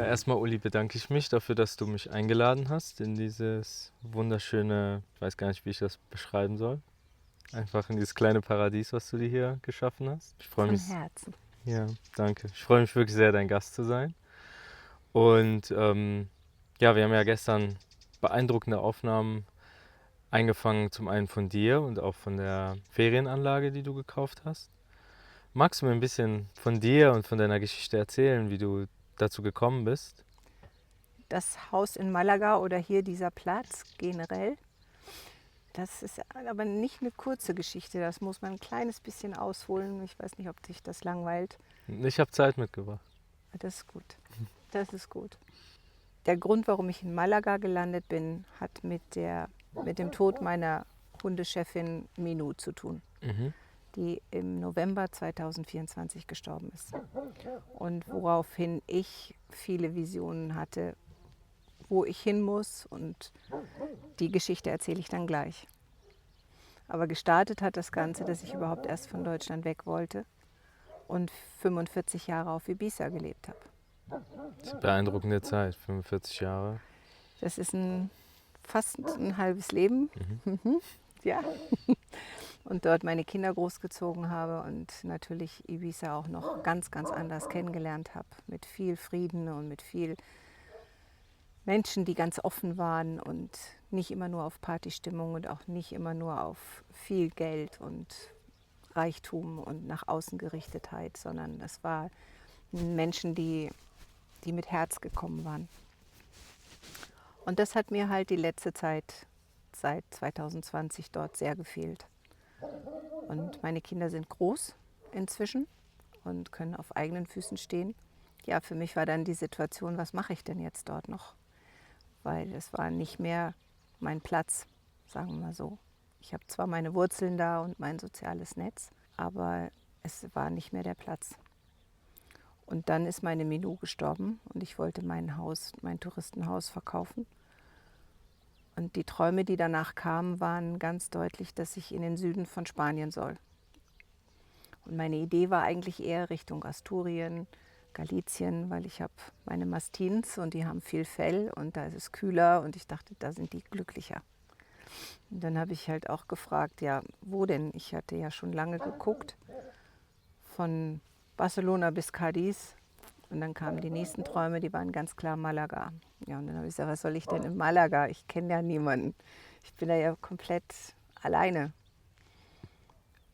erstmal, Uli, bedanke ich mich dafür, dass du mich eingeladen hast in dieses wunderschöne, ich weiß gar nicht, wie ich das beschreiben soll, einfach in dieses kleine Paradies, was du dir hier geschaffen hast. Ich freue Von mich, Herzen. ja, danke. Ich freue mich wirklich sehr, dein Gast zu sein. Und ja, wir haben ja gestern beeindruckende Aufnahmen eingefangen, zum einen von dir und auch von der Ferienanlage, die du gekauft hast. Magst du mir ein bisschen von dir und von deiner Geschichte erzählen, wie du dazu gekommen bist? Das Haus in Malaga oder hier dieser Platz generell, das ist aber nicht eine kurze Geschichte. Das muss man ein kleines bisschen ausholen. Ich weiß nicht, ob dich das langweilt. Ich habe Zeit mitgebracht. Das ist gut. Das ist gut. Der Grund, warum ich in Malaga gelandet bin, hat mit dem Tod meiner Hundechefin Minu zu tun, Mhm. die im November 2024 gestorben ist. Und woraufhin ich viele Visionen hatte, wo ich hin muss, und die Geschichte erzähle ich dann gleich. Aber gestartet hat das Ganze, dass ich überhaupt erst von Deutschland weg wollte und 45 Jahre auf Ibiza gelebt habe. Das ist eine beeindruckende Zeit, 45 Jahre. Das ist fast ein halbes Leben. Mhm. Ja. Und dort meine Kinder großgezogen habe und natürlich Ibiza auch noch ganz, ganz anders kennengelernt habe. Mit viel Frieden und mit viel Menschen, die ganz offen waren und nicht immer nur auf Partystimmung und auch nicht immer nur auf viel Geld und Reichtum und nach außen Gerichtetheit, sondern es waren Menschen, die mit Herz gekommen waren. Und das hat mir halt die letzte Zeit, seit 2020 dort sehr gefehlt. Und meine Kinder sind groß inzwischen und können auf eigenen Füßen stehen. Ja, für mich war dann die Situation, was mache ich denn jetzt dort noch? Weil es war nicht mehr mein Platz, sagen wir mal so. Ich habe zwar meine Wurzeln da und mein soziales Netz, aber es war nicht mehr der Platz. Und dann ist meine Minu gestorben und ich wollte mein Touristenhaus verkaufen. Und die Träume, die danach kamen, waren ganz deutlich, dass ich in den Süden von Spanien soll. Und meine Idee war eigentlich eher Richtung Asturien, Galizien, weil ich habe meine Mastins und die haben viel Fell und da ist es kühler und ich dachte, da sind die glücklicher. Und dann habe ich halt auch gefragt, ja, wo denn? Ich hatte ja schon lange geguckt, von Barcelona bis Cadiz. Und dann kamen die nächsten Träume, die waren ganz klar Malaga. Ja, und dann habe ich gesagt, was soll ich denn in Malaga? Ich kenne ja niemanden. Ich bin da ja komplett alleine.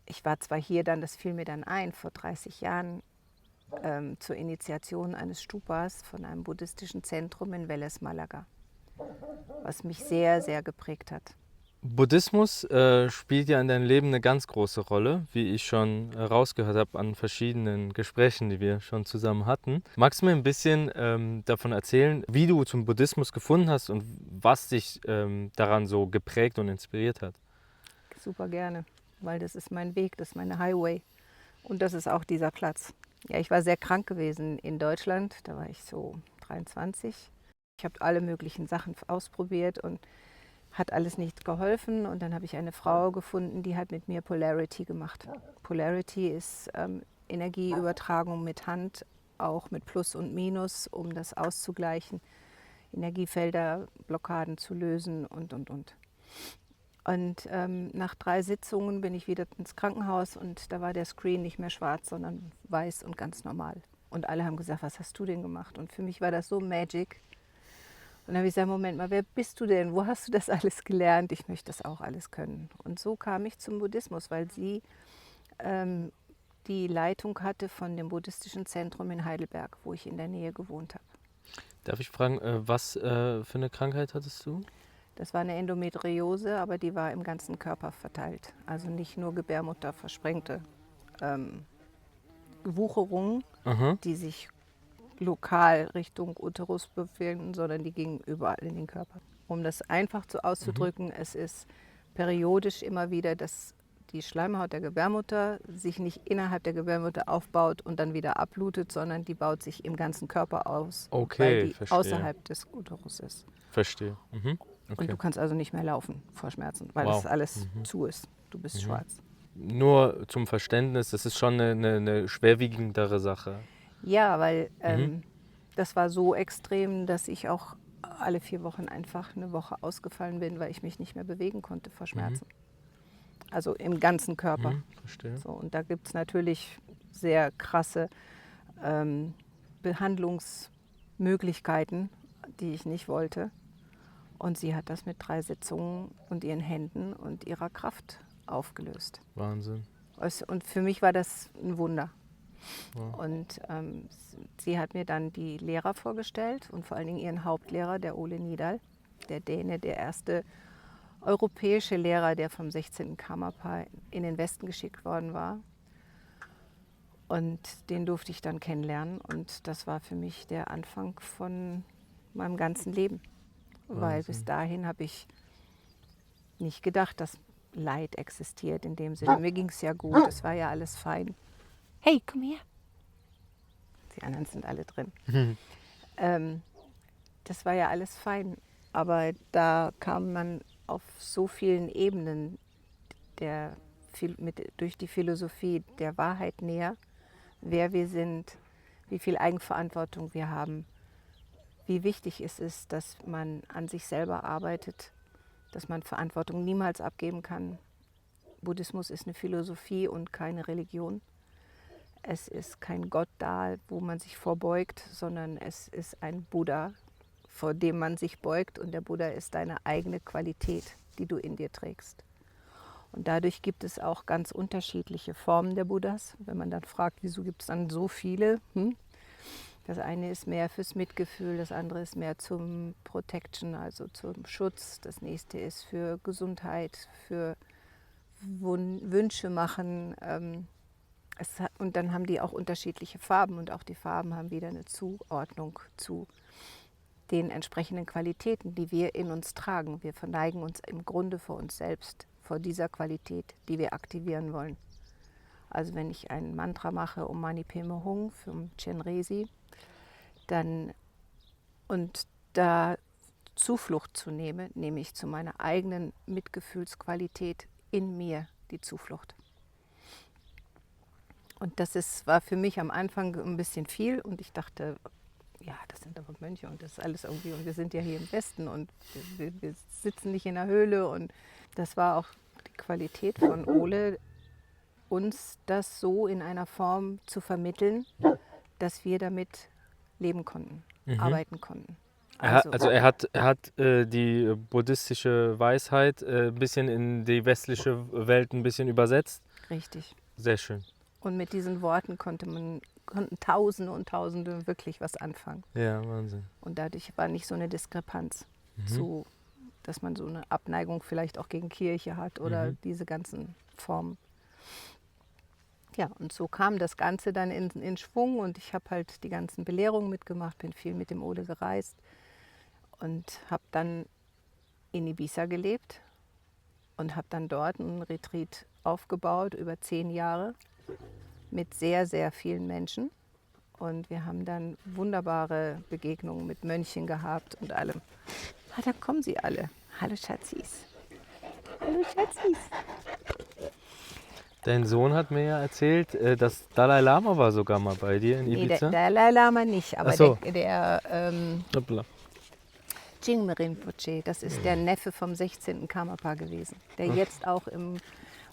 Ich war zwar hier dann, das fiel mir dann ein, vor 30 Jahren zur Initiation eines Stupas von einem buddhistischen Zentrum in Vélez, Malaga, was mich sehr, sehr geprägt hat. Buddhismus spielt ja in deinem Leben eine ganz große Rolle, wie ich schon rausgehört habe an verschiedenen Gesprächen, die wir schon zusammen hatten. Magst du mir ein bisschen davon erzählen, wie du zum Buddhismus gefunden hast und was dich daran so geprägt und inspiriert hat? Super gerne, weil das ist mein Weg, das ist meine Highway und das ist auch dieser Platz. Ja, ich war sehr krank gewesen in Deutschland, da war ich so 23. Ich habe alle möglichen Sachen ausprobiert und hat alles nicht geholfen. Und dann habe ich eine Frau gefunden, die hat mit mir Polarity gemacht. Polarity ist Energieübertragung mit Hand, auch mit Plus und Minus, um das auszugleichen, Energiefelder, Blockaden zu lösen und. Und nach 3 Sitzungen bin ich wieder ins Krankenhaus und da war der Screen nicht mehr schwarz, sondern weiß und ganz normal. Und alle haben gesagt, was hast du denn gemacht? Und für mich war das so magic. Und dann habe ich gesagt, Moment mal, wer bist du denn? Wo hast du das alles gelernt? Ich möchte das auch alles können. Und so kam ich zum Buddhismus, weil sie ähm, die Leitung hatte von dem buddhistischen Zentrum in Heidelberg, wo ich in der Nähe gewohnt habe. Darf ich fragen, was für eine Krankheit hattest du? Das war eine Endometriose, aber die war im ganzen Körper verteilt. Also nicht nur Gebärmutter, versprengte ähm, Wucherungen, Aha. die sich lokal Richtung Uterus befinden, sondern die gingen überall in den Körper. Um das einfach so Mhm. auszudrücken, es ist periodisch immer wieder, dass die Schleimhaut der Gebärmutter sich nicht innerhalb der Gebärmutter aufbaut und dann wieder abblutet, sondern die baut sich im ganzen Körper aus, weil Okay, die verstehe. außerhalb des Uterus ist. Verstehe. Mhm. Und Okay. du kannst also nicht mehr laufen vor Schmerzen, weil das Wow. alles Mhm. zu ist. Du bist Mhm. schwarz. Nur zum Verständnis, das ist schon eine schwerwiegendere Sache. Ja, weil Mhm. das war so extrem, dass ich auch alle 4 Wochen einfach eine Woche ausgefallen bin, weil ich mich nicht mehr bewegen konnte vor Schmerzen. Also im ganzen Körper. Verstehe. So, und da gibt es natürlich sehr krasse Behandlungsmöglichkeiten, die ich nicht wollte. Und sie hat das mit 3 Sitzungen und ihren Händen und ihrer Kraft aufgelöst. Wahnsinn. Und für mich war das ein Wunder. Wow. Und sie hat mir dann die Lehrer vorgestellt und vor allen Dingen ihren Hauptlehrer, der Ole Nidal, der Däne, der erste europäische Lehrer, der vom 16. Kammerpaar in den Westen geschickt worden war. Und den durfte ich dann kennenlernen und das war für mich der Anfang von meinem ganzen Leben. Weil bis Wahnsinn. dahin habe ich nicht gedacht, dass Leid existiert in dem Sinne. Mir ging es ja gut, es war ja alles fein. Hey, komm her. Die anderen sind alle drin. Das war ja alles fein. Aber da kam man auf so vielen Ebenen durch die Philosophie der Wahrheit näher, wer wir sind, wie viel Eigenverantwortung wir haben, wie wichtig es ist, dass man an sich selber arbeitet, dass man Verantwortung niemals abgeben kann. Buddhismus ist eine Philosophie und keine Religion. Es ist kein Gott da, wo man sich vorbeugt, sondern es ist ein Buddha, vor dem man sich beugt. Und der Buddha ist deine eigene Qualität, die du in dir trägst. Und dadurch gibt es auch ganz unterschiedliche Formen der Buddhas. Wenn man dann fragt, wieso gibt es dann so viele? Das eine ist mehr fürs Mitgefühl, das andere ist mehr zum Protection, also zum Schutz. Das nächste ist für Gesundheit, für Wünsche machen. Und dann haben die auch unterschiedliche Farben und auch die Farben haben wieder eine Zuordnung zu den entsprechenden Qualitäten, die wir in uns tragen. Wir verneigen uns im Grunde vor uns selbst, vor dieser Qualität, die wir aktivieren wollen. Also wenn ich ein Mantra mache um Mani Padme Hung, für Chenrezi, und da Zuflucht zu nehmen, nehme ich zu meiner eigenen Mitgefühlsqualität in mir die Zuflucht. Und war für mich am Anfang ein bisschen viel und ich dachte, ja, das sind aber Mönche und das ist alles irgendwie und wir sind ja hier im Westen und wir sitzen nicht in der Höhle und das war auch die Qualität von Ole, uns das so in einer Form zu vermitteln, dass wir damit leben konnten, arbeiten konnten. Er hat die buddhistische Weisheit ein bisschen in die westliche Welt ein bisschen übersetzt. Richtig. Sehr schön. Und mit diesen Worten konnten Tausende und Tausende wirklich was anfangen. Ja, Wahnsinn. Und dadurch war nicht so eine Diskrepanz zu, dass man so eine Abneigung vielleicht auch gegen Kirche hat oder diese ganzen Formen. Ja, und so kam das Ganze dann in Schwung und ich habe halt die ganzen Belehrungen mitgemacht, bin viel mit dem Ole gereist und habe dann in Ibiza gelebt und habe dann dort einen Retreat aufgebaut über 10 Jahre mit sehr, sehr vielen Menschen. Und wir haben dann wunderbare Begegnungen mit Mönchen gehabt und allem. Ah, da kommen sie alle. Hallo Schatzis. Hallo Schatzis. Dein Sohn hat mir ja erzählt, dass Dalai Lama war sogar mal bei dir in Nee, Ibiza. der Dalai Lama nicht, aber Ach so. der Hoppla. Jigme Rinpoche, das ist der Neffe vom 16. Karmapa gewesen, der jetzt auch im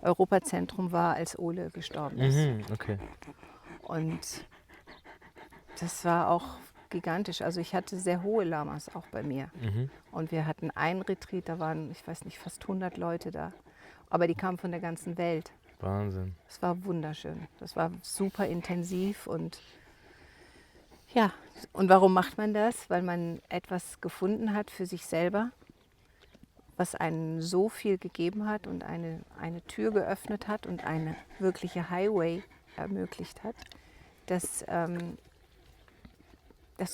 Europazentrum war, als Ole gestorben ist. Okay. Und das war auch gigantisch. Also ich hatte sehr hohe Lamas auch bei mir. Und wir hatten einen Retreat, da waren, ich weiß nicht, fast 100 Leute da. Aber die kamen von der ganzen Welt. Wahnsinn. Es war wunderschön. Das war super intensiv und ja, und warum macht man das? Weil man etwas gefunden hat für sich selber, was einem so viel gegeben hat und eine Tür geöffnet hat und eine wirkliche Highway ermöglicht hat, dass du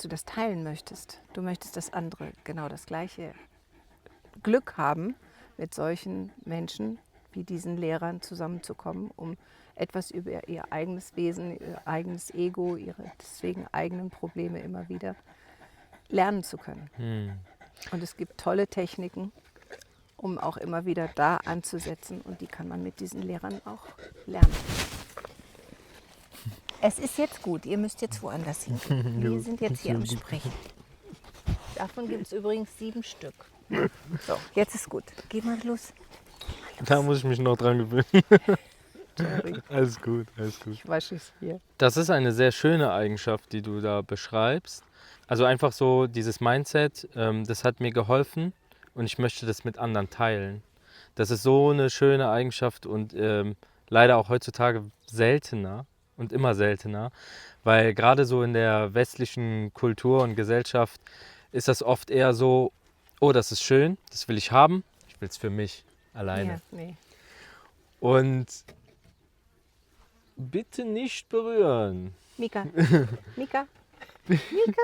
das teilen möchtest. Du möchtest, dass andere genau das gleiche Glück haben, mit solchen Menschen wie diesen Lehrern zusammenzukommen, um etwas über ihr eigenes Wesen, ihr eigenes Ego, ihre deswegen eigenen Probleme immer wieder lernen zu können. Und es gibt tolle Techniken, um auch immer wieder da anzusetzen und die kann man mit diesen Lehrern auch lernen. Es ist jetzt gut, ihr müsst jetzt woanders hingehen. Wir sind jetzt hier am Sprechen. Davon gibt es übrigens 7 Stück. So, jetzt ist gut. Geh mal los. Da muss ich mich noch dran gewöhnen. Sorry, Alles gut, alles gut. ich wasche es hier. Das ist eine sehr schöne Eigenschaft, die du da beschreibst. Also einfach so dieses Mindset, das hat mir geholfen und ich möchte das mit anderen teilen. Das ist so eine schöne Eigenschaft und leider auch heutzutage seltener und immer seltener, weil gerade so in der westlichen Kultur und Gesellschaft ist das oft eher so, oh, das ist schön, das will ich haben, ich will es für mich alleine. Ja, nee. Und bitte nicht berühren. Mika, Mika, Mika,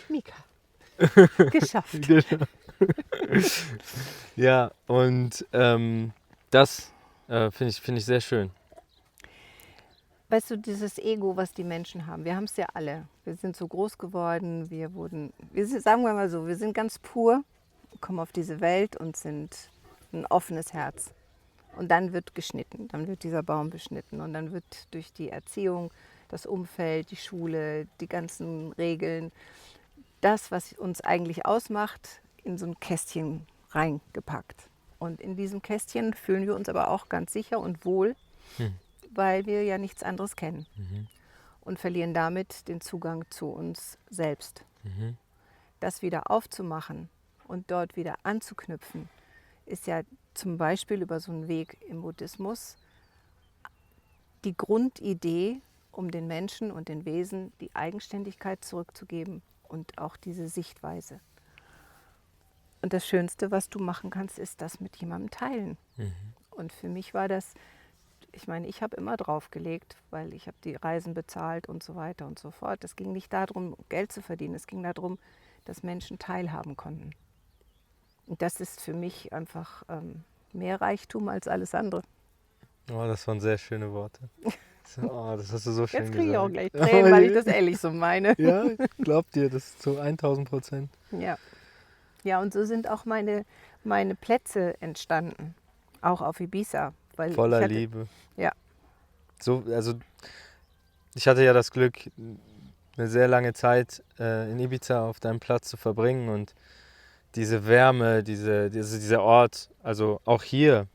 Mika. Geschafft. Ja, und das finde ich sehr schön. Weißt du, dieses Ego, was die Menschen haben, wir haben es ja alle. Wir sind so groß geworden, sagen wir mal so, wir sind ganz pur, kommen auf diese Welt und sind ein offenes Herz. Und dann wird geschnitten, dann wird dieser Baum beschnitten und dann wird durch die Erziehung, das Umfeld, die Schule, die ganzen Regeln, das, was uns eigentlich ausmacht, in so ein Kästchen reingepackt. Und in diesem Kästchen fühlen wir uns aber auch ganz sicher und wohl, weil wir ja nichts anderes kennen und verlieren damit den Zugang zu uns selbst. Das wieder aufzumachen und dort wieder anzuknüpfen, ist ja zum Beispiel über so einen Weg im Buddhismus die Grundidee, um den Menschen und den Wesen die Eigenständigkeit zurückzugeben und auch diese Sichtweise. Und das Schönste, was du machen kannst, ist das mit jemandem teilen. Und für mich war das, ich meine, ich habe immer draufgelegt, weil ich habe die Reisen bezahlt und so weiter und so fort. Es ging nicht darum, Geld zu verdienen, es ging darum, dass Menschen teilhaben konnten. Und das ist für mich einfach mehr Reichtum als alles andere. Oh, das waren sehr schöne Worte. Oh, das hast du so schön Jetzt kriege ich auch gesagt. gleich Tränen, weil ich das ehrlich so meine. Ja, glaub dir, das ist zu 1000%. Ja. Ja, und so sind auch meine Plätze entstanden, auch auf Ibiza. Weil Voller Liebe. Ja. So, also ich hatte ja das Glück, eine sehr lange Zeit in Ibiza auf deinem Platz zu verbringen und diese Wärme, dieser Ort, also auch hier,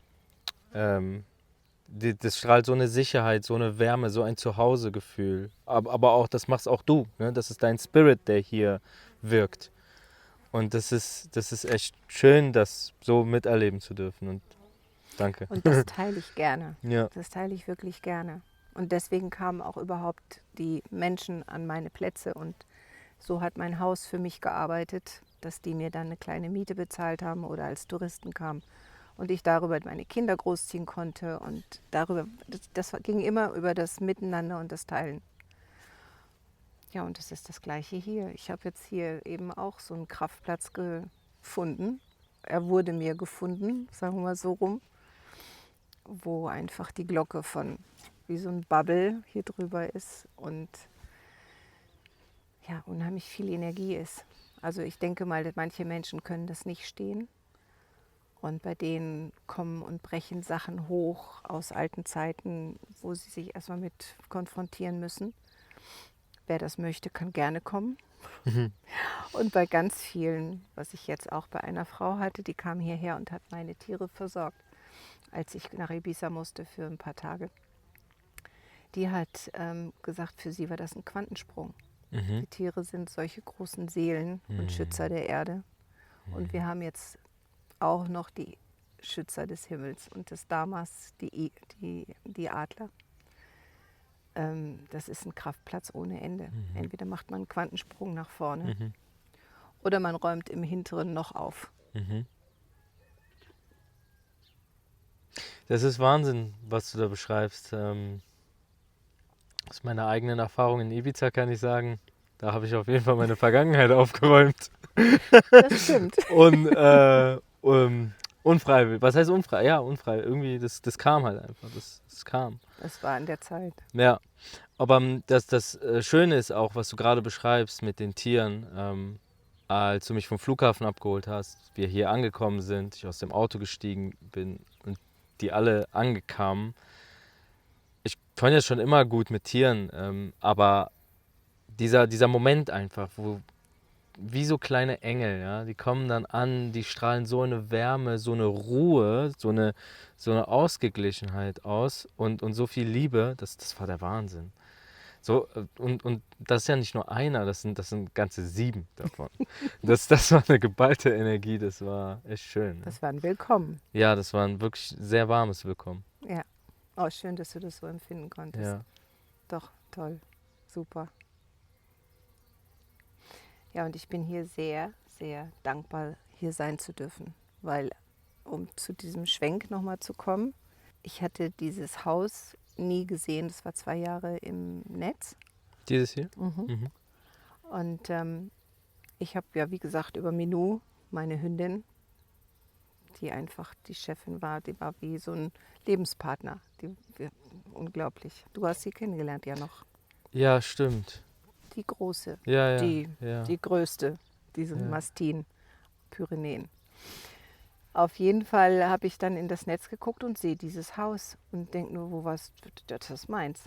das strahlt so eine Sicherheit, so eine Wärme, so ein Zuhausegefühl. Aber auch, das machst auch du, ne? Das ist dein Spirit, der hier wirkt. Und das ist echt schön, das so miterleben zu dürfen. Und danke. Und das teile ich gerne. Ja. Das teile ich wirklich gerne. Und deswegen kamen auch überhaupt die Menschen an meine Plätze. Und so hat mein Haus für mich gearbeitet, dass die mir dann eine kleine Miete bezahlt haben oder als Touristen kamen. Und ich darüber meine Kinder großziehen konnte. Und das ging immer über das Miteinander und das Teilen. Ja, und das ist das Gleiche hier. Ich habe jetzt hier eben auch so einen Kraftplatz gefunden. Er wurde mir gefunden, sagen wir mal so rum, wo einfach die Glocke von wie so ein Bubble hier drüber ist und ja, unheimlich viel Energie ist. Also ich denke mal, manche Menschen können das nicht stehen. Und bei denen kommen und brechen Sachen hoch aus alten Zeiten, wo sie sich erstmal mit konfrontieren müssen. Wer das möchte, kann gerne kommen. Und bei ganz vielen, was ich jetzt auch bei einer Frau hatte, die kam hierher und hat meine Tiere versorgt, als ich nach Ibiza musste für ein paar Tage. Die hat gesagt, für sie war das ein Quantensprung. Die Tiere sind solche großen Seelen und Schützer der Erde. Und wir haben jetzt auch noch die Schützer des Himmels und des Dharmas, die Adler. Das ist ein Kraftplatz ohne Ende. Entweder macht man einen Quantensprung nach vorne oder man räumt im Hinteren noch auf. Das ist Wahnsinn, was du da beschreibst. Aus meiner eigenen Erfahrung in Ibiza kann ich sagen, da habe ich auf jeden Fall meine Vergangenheit aufgeräumt. Das stimmt. Und unfreiwillig. Was heißt unfrei? Ja, unfrei. Irgendwie, das kam halt einfach. Das kam. Das war in der Zeit. Ja, aber das Schöne ist auch, was du gerade beschreibst mit den Tieren, als du mich vom Flughafen abgeholt hast, wir hier angekommen sind, ich aus dem Auto gestiegen bin und die alle angekamen. Ich Tonja ist schon immer gut mit Tieren, aber dieser Moment einfach, wo wie so kleine Engel, ja, die kommen dann an, die strahlen so eine Wärme, so eine Ruhe, so eine Ausgeglichenheit aus und so viel Liebe, das war der Wahnsinn. So, und das ist ja nicht nur einer, das sind ganze 7 davon. Das war eine geballte Energie, das war echt schön. Ne? Das war ein Willkommen. Ja, das war ein wirklich sehr warmes Willkommen. Ja. Oh, schön, dass du das so empfinden konntest. Ja. Doch, toll. Super. Ja, und ich bin hier sehr, sehr dankbar, hier sein zu dürfen. Weil, um zu diesem Schwenk nochmal zu kommen, ich hatte dieses Haus nie gesehen. Das war 2 Jahre im Netz. Dieses hier? Mhm. Mhm. Und ich habe ja, wie gesagt, über Minou, meine Hündin, die einfach die Chefin war, die war wie so ein Lebenspartner. Unglaublich. Du hast sie kennengelernt ja noch. Ja, stimmt. Die große, Ja, ja, die, ja. die größte, diese Ja. Mastin, Pyrenäen. Auf jeden Fall habe ich dann in das Netz geguckt und sehe dieses Haus und denke nur, wo war's? Das ist meins.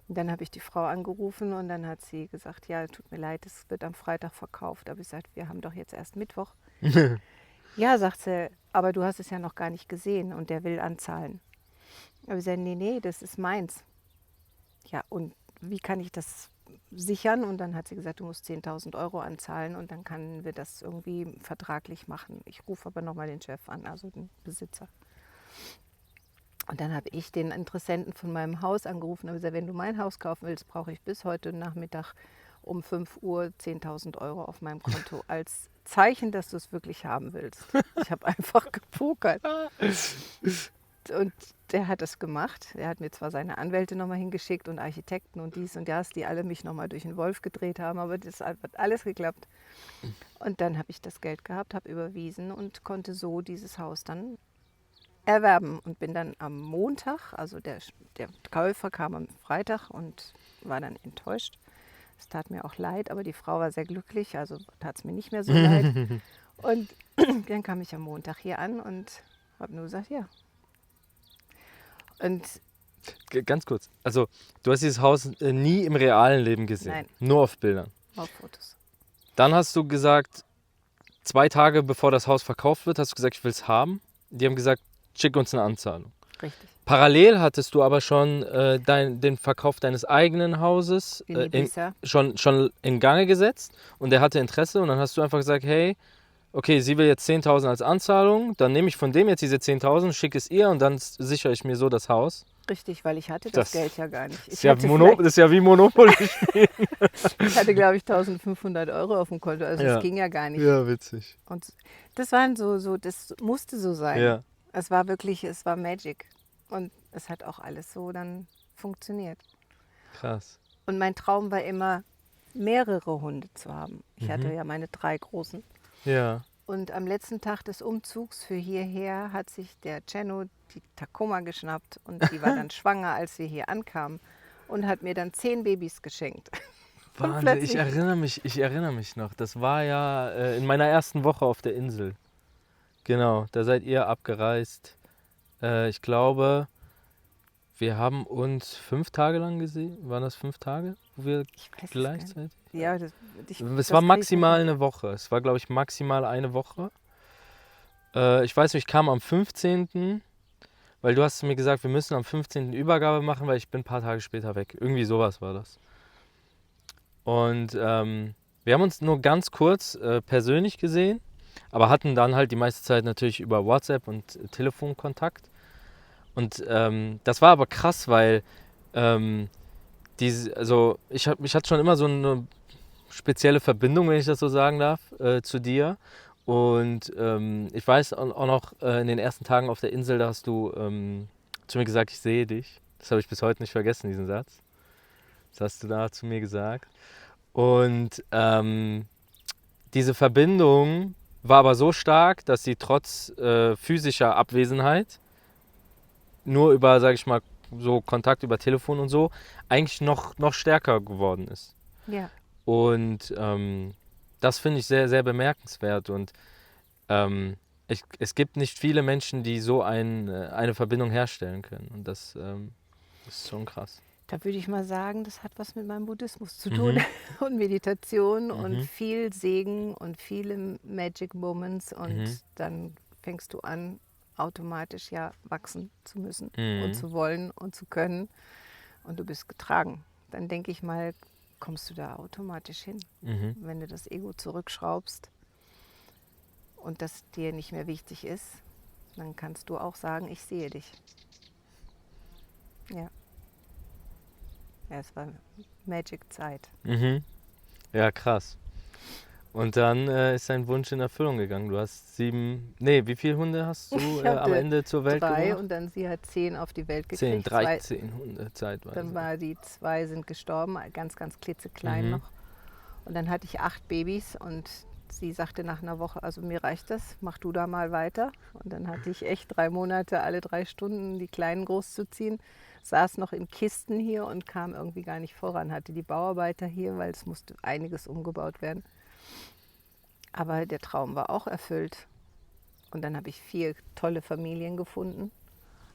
Und dann habe ich die Frau angerufen und dann hat sie gesagt, ja, tut mir leid, es wird am Freitag verkauft. Aber ich gesagt, wir haben doch jetzt erst Mittwoch. Ja, sagt sie, aber du hast es ja noch gar nicht gesehen und der will anzahlen. Aber ich sage, nee, das ist meins. Ja, und wie kann ich das sichern? Und dann hat sie gesagt, du musst 10.000 Euro anzahlen und dann können wir das irgendwie vertraglich machen. Ich rufe aber nochmal den Chef an, also den Besitzer. Und dann habe ich den Interessenten von meinem Haus angerufen und gesagt, wenn du mein Haus kaufen willst, brauche ich bis heute Nachmittag um 5 Uhr 10.000 Euro auf meinem Konto als Zeichen, dass du es wirklich haben willst. Ich habe einfach gepokert. Und der hat das gemacht. Er hat mir zwar seine Anwälte nochmal hingeschickt und Architekten und dies und das, die alle mich nochmal durch den Wolf gedreht haben, aber das hat alles geklappt. Und dann habe ich das Geld gehabt, habe überwiesen und konnte so dieses Haus dann erwerben und bin dann am Montag, also der Käufer kam am Freitag und war dann enttäuscht. Es tat mir auch leid, aber die Frau war sehr glücklich, also tat es mir nicht mehr so leid. Und dann kam ich am Montag hier an und habe nur gesagt, ja. Und Ganz kurz, also du hast dieses Haus nie im realen Leben gesehen, Nein. nur auf Bildern. auf Fotos. Dann hast du gesagt, 2 Tage bevor das Haus verkauft wird, hast du gesagt, ich will es haben. Die haben gesagt, schick uns eine Anzahlung. Richtig. Parallel hattest du aber schon den Verkauf deines eigenen Hauses In Ibiza. schon in Gange gesetzt und der hatte Interesse und dann hast du einfach gesagt, hey, okay, sie will jetzt 10.000 als Anzahlung, dann nehme ich von dem jetzt diese 10.000, schicke es ihr und dann sichere ich mir so das Haus. Richtig, weil ich hatte das Das Geld ja gar nicht. Das ist Ich ja, hatte, das ist ja wie Monopoly. ich hatte glaube ich, 1.500 Euro auf dem Konto, also Ja. das ging ja gar nicht. Ja, witzig. Und das waren das musste so sein. Ja, Es war wirklich, es war Magic. Und es hat auch alles so dann funktioniert. krass. Und mein Traum war immer, mehrere Hunde zu haben. Ich hatte ja meine 3 großen. Ja. Und am letzten Tag des Umzugs für hierher hat sich der Cenno die Tacoma geschnappt und die war dann schwanger, als wir hier ankamen und hat mir dann 10 Babys geschenkt. Und Wahnsinn, plötzlich- ich erinnere mich noch. Das war ja in meiner ersten Woche auf der Insel. Genau, da seid ihr abgereist. Ich glaube, wir haben uns 5 Tage lang gesehen. Waren das 5 Tage, wo wir Ich weiß es gar nicht. gleichzeitig? Ja, Es das war krieg ich maximal nicht eine Woche. Es war, glaube ich, maximal eine Woche. Ich weiß nicht, ich kam am 15., weil du hast mir gesagt, wir müssen am 15. Übergabe machen, weil ich bin ein paar Tage später weg. Irgendwie sowas war das. Und wir haben uns nur ganz kurz persönlich gesehen, aber hatten dann halt die meiste Zeit natürlich über WhatsApp und Telefonkontakt. Und das war aber krass, weil also ich hatte schon immer so eine spezielle Verbindung, wenn ich das so sagen darf, zu dir. Und ich weiß auch noch in den ersten Tagen auf der Insel, da hast du zu mir gesagt, ich sehe dich. Das habe ich bis heute nicht vergessen, diesen Satz. Das hast du da zu mir gesagt. Und diese Verbindung war aber so stark, dass sie trotz physischer Abwesenheit nur über, sage ich mal, so Kontakt über Telefon und so, eigentlich noch stärker geworden ist. Ja, Und das finde ich sehr, sehr bemerkenswert. Und es gibt nicht viele Menschen, die so eine Verbindung herstellen können. Und das ist schon krass. Da würde ich mal sagen, das hat was mit meinem Buddhismus zu tun Mhm. und Meditation und Mhm. viel Segen und viele Magic Moments und Mhm. dann fängst du an, automatisch ja wachsen zu müssen und Mhm. zu wollen und zu können und du bist getragen. Dann denke ich mal, kommst du da automatisch hin, Mhm. wenn du das Ego zurückschraubst und das dir nicht mehr wichtig ist, dann kannst du auch sagen, ich sehe dich. Ja, ja, es war Magic-Zeit. Mhm. Ja, krass. Und dann ist dein Wunsch in Erfüllung gegangen. Du hast 7, nee, wie viele Hunde hast du Ich am hatte Ende zur Welt 3 gebracht? und dann sie hat 10 auf die Welt 10, gekriegt. 2, 13 Hunde dann zeitweise. war die 2 sind gestorben, ganz, ganz klitzeklein Mhm. noch. Und dann hatte ich 8 Babys und sie sagte nach einer Woche, also mir reicht das, mach du da mal weiter. Und dann hatte ich echt 3 Monate, alle 3 Stunden die Kleinen großzuziehen. Saß noch in Kisten hier und kam irgendwie gar nicht voran. Hatte die Bauarbeiter hier, weil es musste einiges umgebaut werden. Aber der Traum war auch erfüllt. Und dann habe ich 4 tolle Familien gefunden.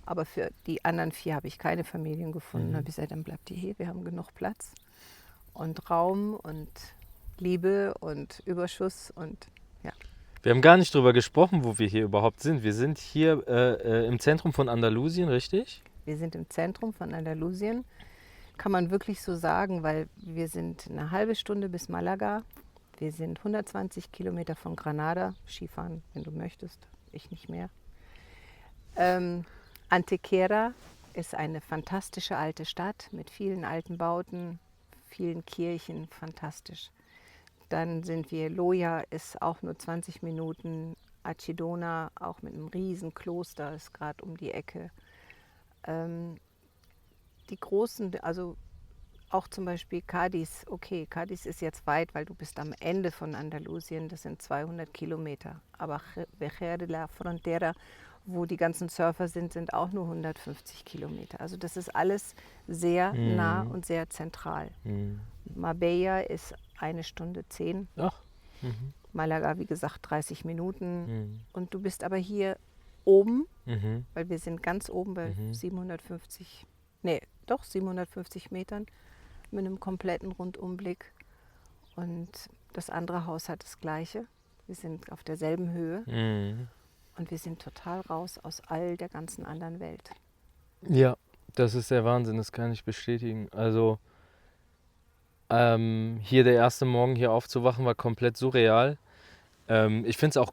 Aber für die anderen 4 habe ich keine Familien gefunden. Dann habe ich gesagt, dann bleibt die hier, wir haben genug Platz und Raum und Liebe und Überschuss und ja. Wir haben gar nicht drüber gesprochen, wo wir hier überhaupt sind. Wir sind hier im Zentrum von Andalusien, richtig? Wir sind im Zentrum von Andalusien, kann man wirklich so sagen, weil wir sind eine halbe Stunde bis Malaga. Wir sind 120 Kilometer von Granada, Skifahren, wenn du möchtest, ich nicht mehr. Antequera ist eine fantastische alte Stadt mit vielen alten Bauten, vielen Kirchen, fantastisch. Dann sind wir, Loja ist auch nur 20 Minuten, Archidona auch mit einem riesen Kloster ist gerade um die Ecke. Die großen, also auch zum Beispiel Cádiz, okay, Cádiz ist jetzt weit, weil du bist am Ende von Andalusien, das sind 200 Kilometer. Aber Vejer de la Frontera, wo die ganzen Surfer sind, sind auch nur 150 Kilometer. Also das ist alles sehr nah Mhm. und sehr zentral. Mhm. Marbella ist 1 Stunde 10. Ach. Mhm. Malaga, wie gesagt, 30 Minuten. Mhm. Und du bist aber hier oben, Mhm. weil wir sind ganz oben bei Mhm. 750, nee, doch 750 Metern mit einem kompletten Rundumblick. Und das andere Haus hat das Gleiche. Wir sind auf derselben Höhe Mhm. und wir sind total raus aus all der ganzen anderen Welt. Ja, das ist der Wahnsinn, das kann ich bestätigen. Also hier der erste Morgen hier aufzuwachen war komplett surreal. Ich finde es auch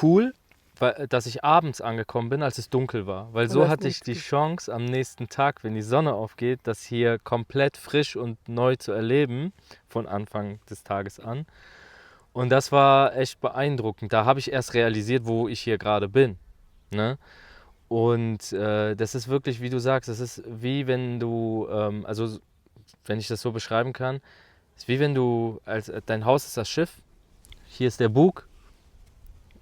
cool, weil, dass ich abends angekommen bin, als es dunkel war. Weil Und du so hast hatte ich nichts die gesehen. Chance am nächsten Tag, wenn die Sonne aufgeht, das hier komplett frisch und neu zu erleben, von Anfang des Tages an. Und das war echt beeindruckend. Da habe ich erst realisiert, wo ich hier gerade bin. Ne? Und das ist wirklich, wie du sagst, das ist wie wenn du, also wenn ich das so beschreiben kann, ist wie wenn du, dein Haus ist das Schiff, hier ist der Bug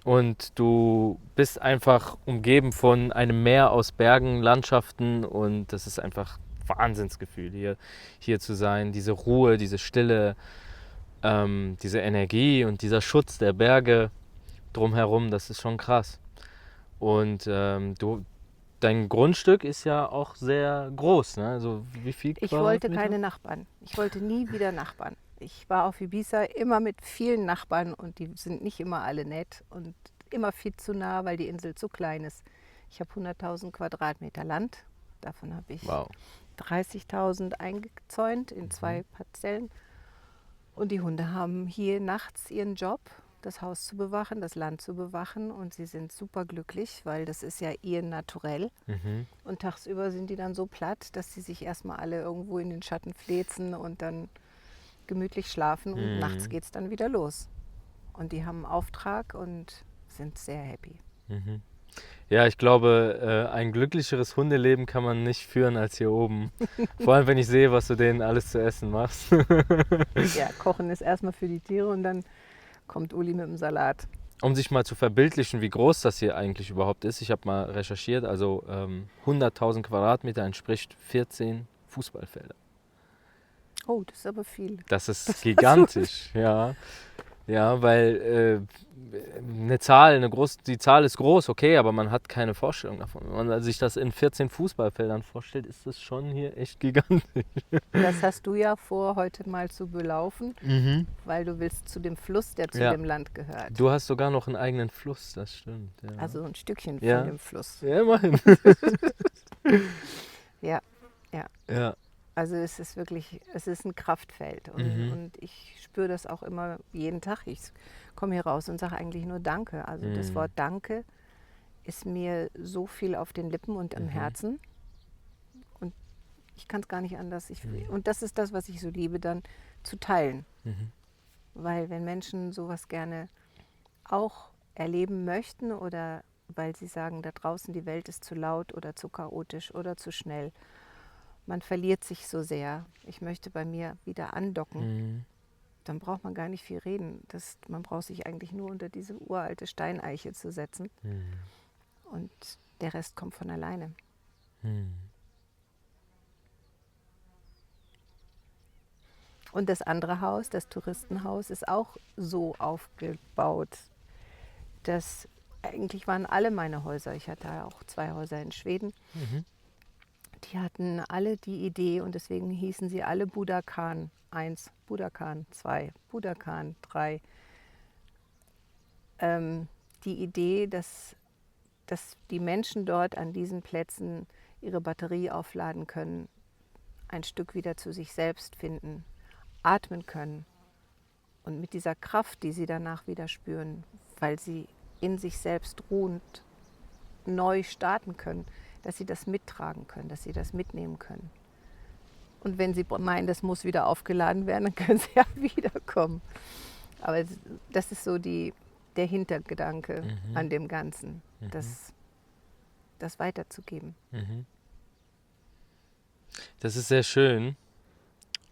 und du bist einfach umgeben von einem Meer aus Bergen, Landschaften und das ist einfach Wahnsinnsgefühl, hier zu sein. Diese Ruhe, diese Stille, diese Energie und dieser Schutz der Berge drumherum, das ist schon krass. Und dein Grundstück ist ja auch sehr groß, ne? Also wie viel Ich wollte Quadratmeter? keine Nachbarn. Ich wollte nie wieder Nachbarn. Ich war auf Ibiza immer mit vielen Nachbarn und die sind nicht immer alle nett und immer viel zu nah, weil die Insel zu klein ist. Ich habe 100.000 Quadratmeter Land. Davon habe ich Wow. 30.000 eingezäunt in Mhm. 2 Parzellen. Und die Hunde haben hier nachts ihren Job, das Haus zu bewachen, das Land zu bewachen. Und sie sind super glücklich, weil das ist ja ihr Naturell. Mhm. Und tagsüber sind die dann so platt, dass sie sich erstmal alle irgendwo in den Schatten flezen und dann gemütlich schlafen und nachts Mhm. geht es dann wieder los. Und die haben einen Auftrag und sind sehr happy. Mhm. Ja, ich glaube, ein glücklicheres Hundeleben kann man nicht führen als hier oben. Vor allem, wenn ich sehe, was du denen alles zu essen machst. Ja, Kochen ist erstmal für die Tiere und dann kommt Uli mit dem Salat. Um sich mal zu verbildlichen, wie groß das hier eigentlich überhaupt ist. Ich habe mal recherchiert, also 100.000 Quadratmeter entspricht 14 Fußballfelder. Oh, das ist aber viel. Das ist Das hast du. gigantisch, ja. Ja, weil eine Zahl, die Zahl ist groß, okay, aber man hat keine Vorstellung davon. Wenn man sich das in 14 Fußballfeldern vorstellt, ist das schon hier echt gigantisch. Das hast du ja vor, heute mal zu belaufen, Mhm. weil du willst zu dem Fluss, der zu Ja, dem Land gehört. du hast sogar noch einen eigenen Fluss, das stimmt. Ja, Also ein Stückchen von ja, dem Fluss. ja immerhin. Ja, ja. Ja. Also es ist wirklich, es ist ein Kraftfeld. Mhm. Und ich spüre das auch immer jeden Tag. Ich komme hier raus und sage eigentlich nur Danke. Also das Mhm. Wort Danke ist mir so viel auf den Lippen und im Mhm. Herzen. Und ich kann es gar nicht anders. Mhm. Und das ist das, was ich so liebe, dann zu teilen. Mhm. Weil wenn Menschen sowas gerne auch erleben möchten oder weil sie sagen, da draußen die Welt ist zu laut oder zu chaotisch oder zu schnell, man verliert sich so sehr. Ich möchte bei mir wieder andocken. Mhm. Dann braucht man gar nicht viel reden. Man braucht sich eigentlich nur unter diese uralte Steineiche zu setzen Mhm. und der Rest kommt von alleine. Mhm. Und das andere Haus, das Touristenhaus, ist auch so aufgebaut, dass eigentlich waren alle meine Häuser, ich hatte auch 2 Häuser in Schweden, Mhm. die hatten alle die Idee und deswegen hießen sie alle Budokan 1, Budokan 2, Budokan 3. Die Idee, dass die Menschen dort an diesen Plätzen ihre Batterie aufladen können, ein Stück wieder zu sich selbst finden, atmen können und mit dieser Kraft, die sie danach wieder spüren, weil sie in sich selbst ruhend neu starten können, dass sie das mittragen können, dass sie das mitnehmen können. Und wenn sie meinen, das muss wieder aufgeladen werden, dann können sie ja wiederkommen. Aber das ist so der Hintergedanke Mhm. an dem Ganzen, Mhm. das weiterzugeben. Mhm. Das ist sehr schön.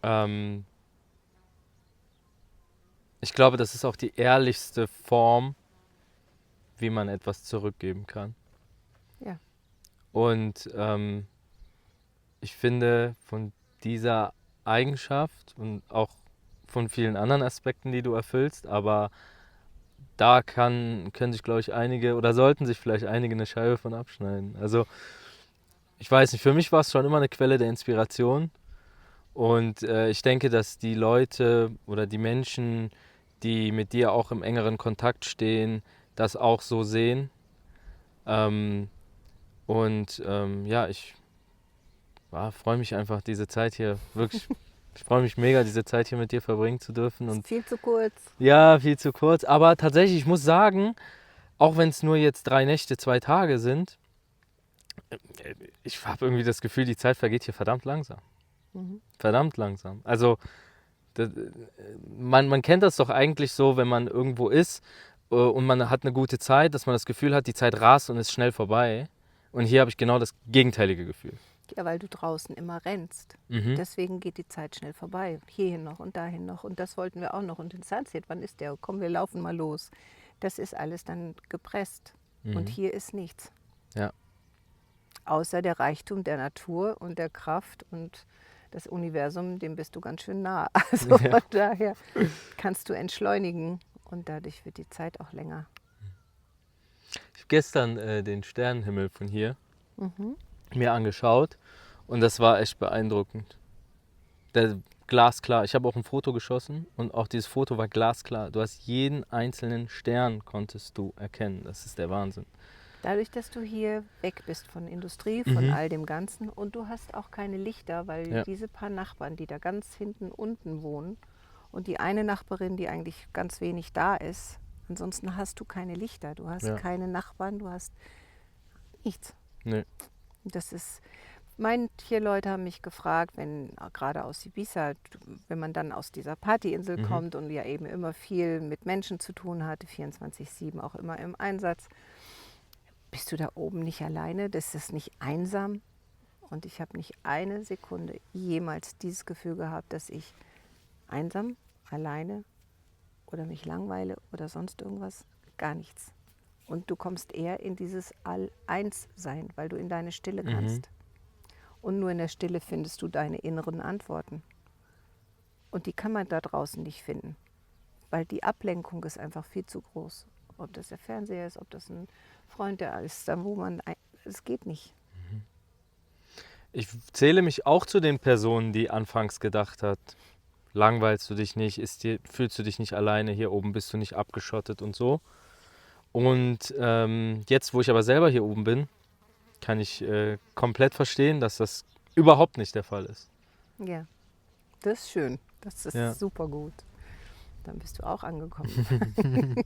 Ähm, Ich glaube, das ist auch die ehrlichste Form, wie man etwas zurückgeben kann. Ja. Und ich finde, von dieser Eigenschaft und auch von vielen anderen Aspekten, die du erfüllst, aber da können sich, glaube ich, einige oder sollten sich vielleicht einige eine Scheibe von abschneiden. Also, ich weiß nicht, für mich war es schon immer eine Quelle der Inspiration. Und ich denke, dass die Leute oder die Menschen, die mit dir auch im engeren Kontakt stehen, das auch so sehen. Ähm, ja, ich freue mich einfach, diese Zeit hier wirklich. Ich freue mich mega, diese Zeit hier mit dir verbringen zu dürfen. Ist Und viel zu kurz. ja, viel zu kurz. Aber tatsächlich, ich muss sagen, auch wenn es nur jetzt 3 Nächte, 2 Tage sind, ich habe irgendwie das Gefühl, die Zeit vergeht hier verdammt langsam. Mhm. Verdammt langsam. Also, das, man kennt das doch eigentlich so, wenn man irgendwo ist und man hat eine gute Zeit, dass man das Gefühl hat, die Zeit rast und ist schnell vorbei. Und hier habe ich genau das gegenteilige Gefühl. Ja, weil du draußen immer rennst. Mhm. Deswegen geht die Zeit schnell vorbei. Hierhin noch und dahin noch. Und das wollten wir auch noch. Und in Sunset, wann ist der? Komm, wir laufen mal los. Das ist alles dann gepresst. Und Mhm. hier ist nichts. Ja. Außer der Reichtum der Natur und der Kraft und das Universum, dem bist du ganz schön nah. Also Ja. von daher kannst du entschleunigen und dadurch wird die Zeit auch länger. Ich habe gestern den Sternenhimmel von hier Mhm. mir angeschaut und das war echt beeindruckend. Der glasklar. Ich habe auch ein Foto geschossen und auch dieses Foto war glasklar. Du hast jeden einzelnen Stern konntest du erkennen. Das ist der Wahnsinn. Dadurch, dass du hier weg bist von Industrie, von Mhm. all dem Ganzen und du hast auch keine Lichter, weil Ja. diese paar Nachbarn, die da ganz hinten unten wohnen und die eine Nachbarin, die eigentlich ganz wenig da ist, ansonsten hast du keine Lichter, du hast Ja. keine Nachbarn, du hast nichts. Nee. Das ist, manche Leute haben mich gefragt, wenn gerade aus Ibiza, wenn man dann aus dieser Partyinsel Mhm. kommt und ja eben immer viel mit Menschen zu tun hatte, 24/7 auch immer im Einsatz, bist du da oben nicht alleine? Das ist nicht einsam? Und ich habe nicht eine Sekunde jemals dieses Gefühl gehabt, dass ich einsam, alleine oder mich langweile oder sonst irgendwas. Gar nichts. Und du kommst eher in dieses All-Eins-Sein, weil du in deine Stille Mhm. kannst. Und nur in der Stille findest du deine inneren Antworten. Und die kann man da draußen nicht finden. weil die Ablenkung ist einfach viel zu groß. Ob das der Fernseher ist, ob das ein Freund der ist, dann wo man, es geht nicht. Ich zähle mich auch zu den Personen, die anfangs gedacht hat, langweilst du dich nicht, fühlst du dich nicht alleine, hier oben bist du nicht abgeschottet und so. Und jetzt, wo ich aber selber hier oben bin, kann ich komplett verstehen, dass das überhaupt nicht der Fall ist. Ja, das ist schön. Das ist Ja. super gut. Dann bist du auch angekommen.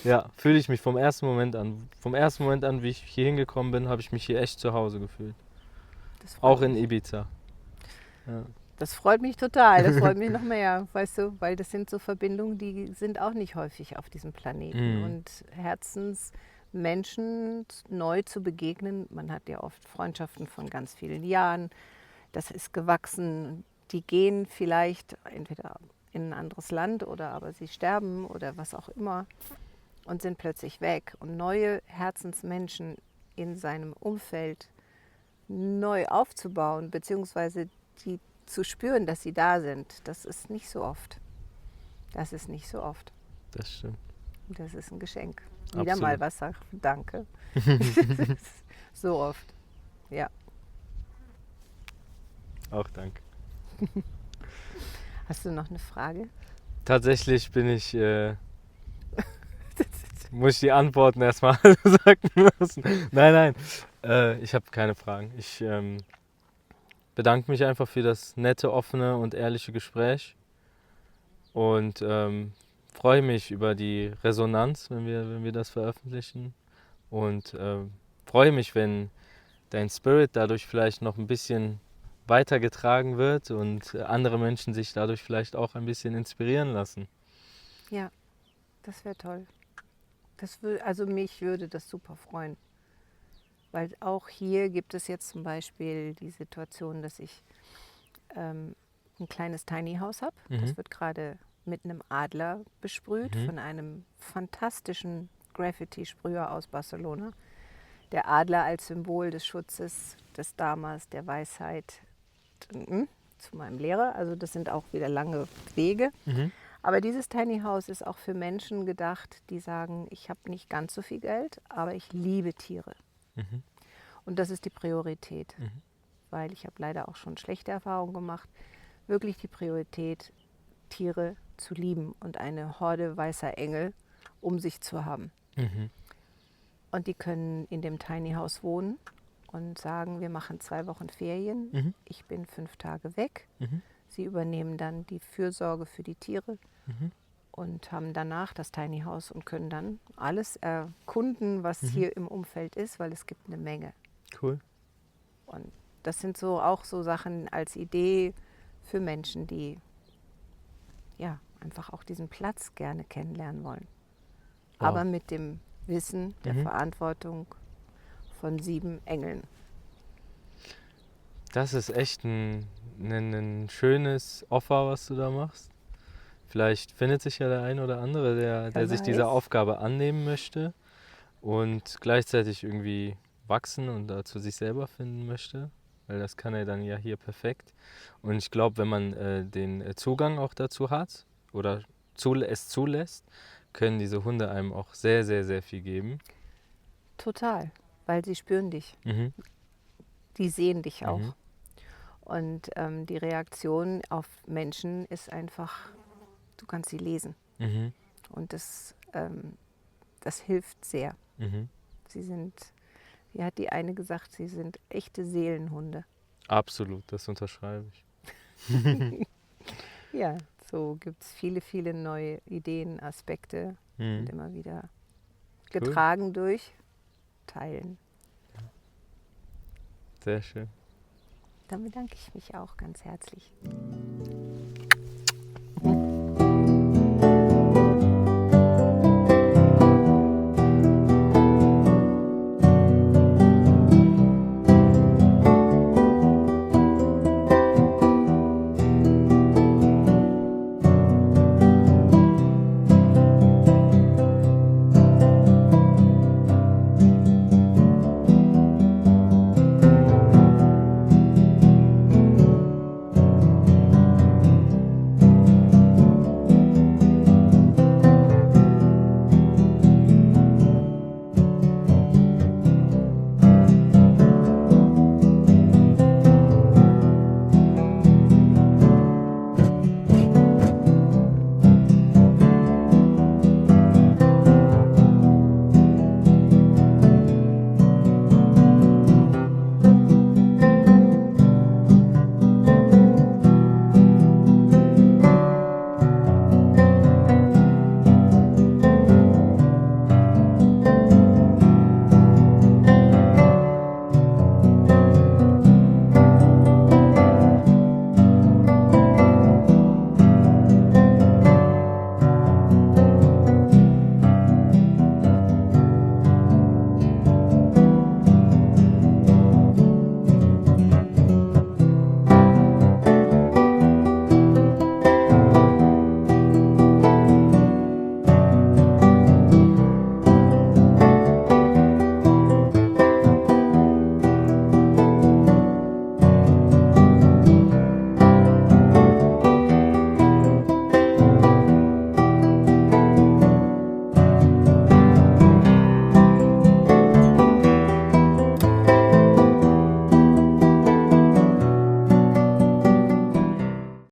Ja, fühle ich mich vom ersten Moment an. Vom ersten Moment an, wie ich hier hingekommen bin, habe ich mich hier echt zu Hause gefühlt. Das freut Auch in mich. Ibiza. Ja. Das freut mich total. Das freut mich noch mehr, weißt du, weil das sind so Verbindungen, die sind auch nicht häufig auf diesem Planeten. Mhm. Und Herzensmenschen neu zu begegnen, man hat ja oft Freundschaften von ganz vielen Jahren, das ist gewachsen. Die gehen vielleicht entweder in ein anderes Land oder aber sie sterben oder was auch immer und sind plötzlich weg. Und neue Herzensmenschen in seinem Umfeld neu aufzubauen, beziehungsweise die zu spüren, dass sie da sind, das ist nicht so oft. Das ist nicht so oft. Das stimmt. Und das ist ein Geschenk. Wieder mal Absolut. was sagt, danke. So oft. Ja. Auch danke. Hast du noch eine Frage? Tatsächlich muss ich die Antworten erstmal sagen lassen. Nein, ich habe keine Fragen. Ich bedanke mich einfach für das nette, offene und ehrliche Gespräch und freue mich über die Resonanz, wenn wir das veröffentlichen und freue mich, wenn dein Spirit dadurch vielleicht noch ein bisschen weitergetragen wird und andere Menschen sich dadurch vielleicht auch ein bisschen inspirieren lassen. Ja, das wäre toll. Also mich würde das super freuen. Weil auch hier gibt es jetzt zum Beispiel die Situation, dass ich ein kleines Tiny House habe. Das wird gerade mit einem Adler besprüht von einem fantastischen Graffiti-Sprüher aus Barcelona. Der Adler als Symbol des Schutzes, des Dharmas, der Weisheit zu meinem Lehrer. Also das sind auch wieder lange Wege. Aber dieses Tiny House ist auch für Menschen gedacht, die sagen, ich habe nicht ganz so viel Geld, aber ich liebe Tiere. Und das ist die Priorität, weil ich habe leider auch schon schlechte Erfahrungen gemacht. Wirklich die Priorität, Tiere zu lieben und eine Horde weißer Engel um sich zu haben. Und die können in dem Tiny House wohnen und sagen, wir machen 2 Wochen Ferien, ich bin 5 Tage weg. Sie übernehmen dann die Fürsorge für die Tiere und haben danach das Tiny House und können dann alles erkunden, was hier im Umfeld ist, weil es gibt eine Menge. Cool. Und das sind so auch so Sachen als Idee für Menschen, die ja einfach auch diesen Platz gerne kennenlernen wollen. Wow. Aber mit dem Wissen der Verantwortung von 7 Engeln. Das ist echt ein schönes Offer, was du da machst. Vielleicht findet sich ja der ein oder andere, der sich dieser Aufgabe annehmen möchte und gleichzeitig irgendwie wachsen und dazu sich selber finden möchte, weil das kann er dann ja hier perfekt. Und ich glaube, wenn man den Zugang auch dazu hat oder es zulässt, können diese Hunde einem auch sehr, sehr, sehr viel geben. Total, weil sie spüren dich. Die sehen dich auch. Und die Reaktion auf Menschen ist einfach, du kannst sie lesen. Und das hilft sehr. Sie sind, wie hat die eine gesagt, sie sind echte Seelenhunde. Absolut, das unterschreibe ich. Ja, so gibt es viele, viele neue Ideen, Aspekte und immer wieder getragen durch Teilen. Sehr schön. Dann bedanke ich mich auch ganz herzlich.